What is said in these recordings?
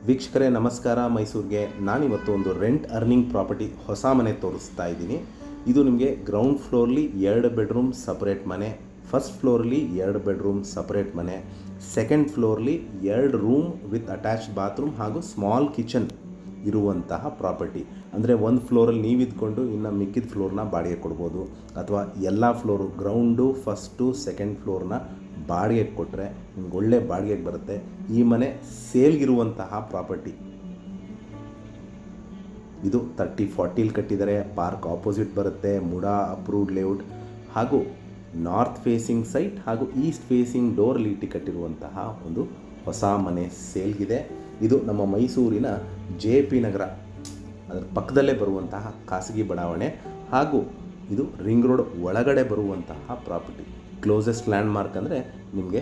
ವೀಕ್ಷಕರೇ ನಮಸ್ಕಾರ. ಮೈಸೂರಿಗೆ ನಾನಿವತ್ತು ಒಂದು ರೆಂಟ್ ಅರ್ನಿಂಗ್ ಪ್ರಾಪರ್ಟಿ ಹೊಸ ಮನೆ ತೋರಿಸ್ತಾ ಇದ್ದೀನಿ. ಇದು ನಿಮಗೆ ಗ್ರೌಂಡ್ ಫ್ಲೋರ್ಲಿ 2 ಬೆಡ್ರೂಮ್ ಸಪ್ರೇಟ್ ಮನೆ, ಫಸ್ಟ್ ಫ್ಲೋರ್ಲಿ 2 ಬೆಡ್ರೂಮ್ ಸಪ್ರೇಟ್ ಮನೆ, ಸೆಕೆಂಡ್ ಫ್ಲೋರ್ಲಿ 2 ರೂಮ್ ವಿತ್ ಅಟ್ಯಾಚ್ ಬಾತ್ರೂಮ್ ಹಾಗೂ ಸ್ಮಾಲ್ ಕಿಚನ್ ಇರುವಂತಹ ಪ್ರಾಪರ್ಟಿ. ಅಂದರೆ ಒಂದು ಫ್ಲೋರಲ್ಲಿ ನೀವು ಇದ್ಕೊಂಡು ಇನ್ನು ಮಿಕ್ಕಿದ ಫ್ಲೋರ್ನ ಬಾಡಿಗೆ ಕೊಡ್ಬೋದು, ಅಥವಾ ಎಲ್ಲ ಫ್ಲೋರು ಗ್ರೌಂಡು ಫಸ್ಟು ಸೆಕೆಂಡ್ ಫ್ಲೋರ್ನ ಬಾಡಿಗೆಗೆ ಕೊಟ್ಟರೆ ನಿಮ್ಗೆ ಒಳ್ಳೆ ಬಾಡಿಗೆಗೆ ಬರುತ್ತೆ. ಈ ಮನೆ ಸೇಲ್ಗಿರುವಂತಹ ಪ್ರಾಪರ್ಟಿ. ಇದು 30-40 ಕಟ್ಟಿದ್ದಾರೆ. ಪಾರ್ಕ್ ಆಪೋಸಿಟ್ ಬರುತ್ತೆ. ಮುಡಾ ಅಪ್ರೂವ್ಡ್ ಲೇಔಟ್ ಹಾಗೂ ನಾರ್ತ್ ಫೇಸಿಂಗ್ ಸೈಟ್ ಹಾಗೂ ಈಸ್ಟ್ ಫೇಸಿಂಗ್ ಡೋರ್ ಲೀಟಿ ಕಟ್ಟಿರುವಂತಹ ಒಂದು ಹೊಸ ಮನೆ ಸೇಲ್ಗಿದೆ. ಇದು ನಮ್ಮ ಮೈಸೂರಿನ JP ನಗರ ಅದರ ಪಕ್ಕದಲ್ಲೇ ಬರುವಂತಹ ಖಾಸಗಿ ಬಡಾವಣೆ ಹಾಗೂ ಇದು ರಿಂಗ್ ರೋಡ್ ಒಳಗಡೆ ಬರುವಂತಹ ಪ್ರಾಪರ್ಟಿ. ಕ್ಲೋಸೆಸ್ಟ್ ಲ್ಯಾಂಡ್ ಮಾರ್ಕ್ ಅಂದರೆ ನಿಮಗೆ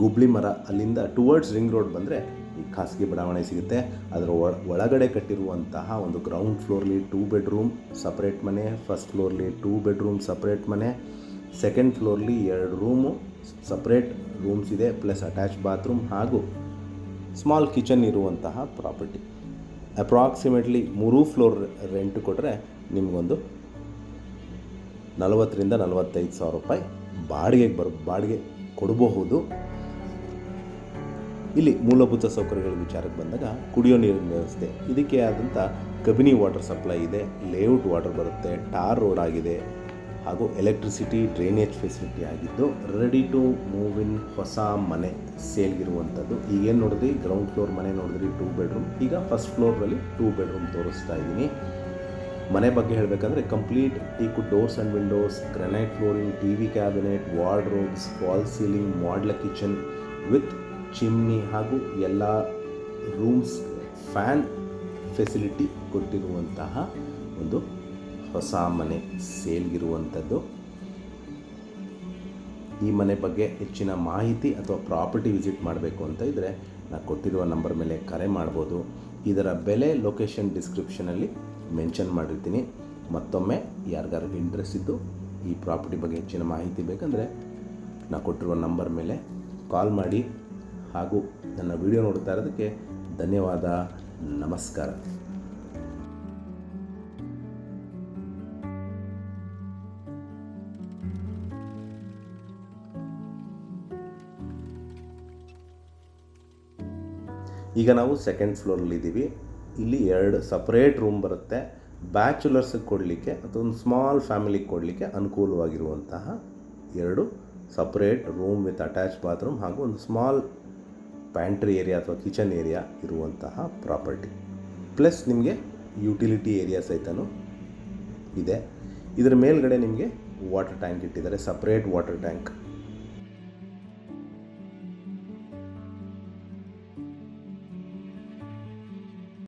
ಗುಬ್ಳಿ ಮರ, ಅಲ್ಲಿಂದ ಟುವರ್ಡ್ಸ್ ರಿಂಗ್ ರೋಡ್ ಬಂದರೆ ಈ ಖಾಸಗಿ ಬಡಾವಣೆ ಸಿಗುತ್ತೆ. ಅದರ ಒಳಗಡೆ ಕಟ್ಟಿರುವಂತಹ ಒಂದು ಗ್ರೌಂಡ್ ಫ್ಲೋರ್ಲಿ 2 ಬೆಡ್ರೂಮ್ ಸಪ್ರೇಟ್ ಮನೆ, ಫಸ್ಟ್ ಫ್ಲೋರ್ಲಿ 2 ಬೆಡ್ರೂಮ್ ಸಪ್ರೇಟ್ ಮನೆ, ಸೆಕೆಂಡ್ ಫ್ಲೋರ್ಲಿ 2 ರೂಮು ಸಪ್ರೇಟ್ ರೂಮ್ಸ್ ಇದೆ, ಪ್ಲಸ್ ಅಟ್ಯಾಚ್ ಬಾತ್ರೂಮ್ ಹಾಗೂ ಸ್ಮಾಲ್ ಕಿಚನ್ ಇರುವಂತಹ ಪ್ರಾಪರ್ಟಿ. ಅಪ್ರಾಕ್ಸಿಮೇಟ್ಲಿ 3 ಫ್ಲೋರ್ ರೆಂಟ್ ಕೊಟ್ಟರೆ ನಿಮಗೊಂದು 40,000 to 45,000 ರೂಪಾಯಿ ಬಾಡಿಗೆ ಕೊಡಬಹುದು. ಇಲ್ಲಿ ಮೂಲಭೂತ ಸೌಕರ್ಯಗಳ ವಿಚಾರಕ್ಕೆ ಬಂದಾಗ ಕುಡಿಯೋ ನೀರಿನ ವ್ಯವಸ್ಥೆ, ಇದಕ್ಕೆ ಆದಂಥ ಕಬಿನಿ ವಾಟರ್ ಸಪ್ಲೈ ಇದೆ, ಲೇಔಟ್ ವಾಟರ್ ಬರುತ್ತೆ, ಟಾರ್ ರೋಡ್ ಆಗಿದೆ ಹಾಗೂ ಎಲೆಕ್ಟ್ರಿಸಿಟಿ ಡ್ರೈನೇಜ್ ಫೆಸಿಲಿಟಿ ಆಗಿದ್ದು ರೆಡಿ ಟು ಮೂವ್ ಇನ್ ಹೊಸ ಮನೆ ಸೇಲ್ಗಿರುವಂಥದ್ದು. ಈಗೇನು ನೋಡಿದ್ರಿ, ಗ್ರೌಂಡ್ ಫ್ಲೋರ್ ಮನೆ ನೋಡಿದ್ರಿ 2 ಬೆಡ್ರೂಮ್. ಈಗ ಫಸ್ಟ್ ಫ್ಲೋರಲ್ಲಿ 2 ಬೆಡ್ರೂಮ್ ತೋರಿಸ್ತಾ ಇದ್ದೀನಿ. ಮನೆ ಬಗ್ಗೆ ಹೇಳಬೇಕಂದ್ರೆ complete teak doors and Windows, granite flooring, TV cabinet, wardrobes, fall ceiling, modular kitchen with chimney ಹಾಗೂ ಎಲ್ಲ ರೂಮ್ಸ್ ಫ್ಯಾನ್ ಫೆಸಿಲಿಟಿ ಕೊಟ್ಟಿರುವಂತಹ ಒಂದು ಹೊಸ ಮನೆ ಸೇಲ್ಗಿರುವಂಥದ್ದು. ಈ ಮನೆ ಬಗ್ಗೆ ಹೆಚ್ಚಿನ ಮಾಹಿತಿ ಅಥವಾ ಪ್ರಾಪರ್ಟಿ ವಿಸಿಟ್ ಮಾಡಬೇಕು ಅಂತ ಇದ್ದರೆ ನಾನು ಕೊಟ್ಟಿರುವ ನಂಬರ್ ಮೇಲೆ ಕರೆ ಮಾಡ್ಬೋದು. ಇದರ ಬೆಲೆ ಲೊಕೇಶನ್ ಡಿಸ್ಕ್ರಿಪ್ಷನಲ್ಲಿ ಮೆನ್ಷನ್ ಮಾಡಿರ್ತೀನಿ. ಮತ್ತೊಮ್ಮೆ ಯಾರಿಗಾರು ಇಂಟ್ರೆಸ್ಟ್ ಇದ್ದು ಈ ಪ್ರಾಪರ್ಟಿ ಬಗ್ಗೆ ಹೆಚ್ಚಿನ ಮಾಹಿತಿ ಬೇಕಂದರೆ ನಾನು ಕೊಟ್ಟಿರುವ ನಂಬರ್ ಮೇಲೆ ಕಾಲ್ ಮಾಡಿ. ಹಾಗೂ ನನ್ನ ವಿಡಿಯೋ ನೋಡ್ತಾ ಇರೋದಕ್ಕೆ ಧನ್ಯವಾದ. ನಮಸ್ಕಾರ. ಈಗ ನಾವು ಸೆಕೆಂಡ್ ಫ್ಲೋರಲ್ಲಿದ್ದೀವಿ. ಇಲ್ಲಿ 2 ಸಪ್ರೇಟ್ ರೂಮ್ ಬರುತ್ತೆ. ಬ್ಯಾಚುಲರ್ಸ್ಗೆ ಕೊಡಲಿಕ್ಕೆ ಅಥವಾ ಒಂದು ಸ್ಮಾಲ್ ಫ್ಯಾಮಿಲಿಗೆ ಕೊಡಲಿಕ್ಕೆ ಅನುಕೂಲವಾಗಿರುವಂತಹ 2 separate room with attach bathroom ಹಾಗೂ ಒಂದು ಸ್ಮಾಲ್ ಪ್ಯಾಂಟ್ರಿ ಏರಿಯಾ ಅಥವಾ ಕಿಚನ್ ಏರಿಯಾ ಇರುವಂತಹ ಪ್ರಾಪರ್ಟಿ. ಪ್ಲಸ್ ನಿಮಗೆ ಯುಟಿಲಿಟಿ ಏರಿಯಾ ಸಹಿತನೂ ಇದೆ. ಇದರ ಮೇಲ್ಗಡೆ ನಿಮಗೆ ವಾಟರ್ ಟ್ಯಾಂಕ್ ಇಟ್ಟಿದ್ದಾರೆ, ಸಪ್ರೇಟ್ ವಾಟರ್ ಟ್ಯಾಂಕ್.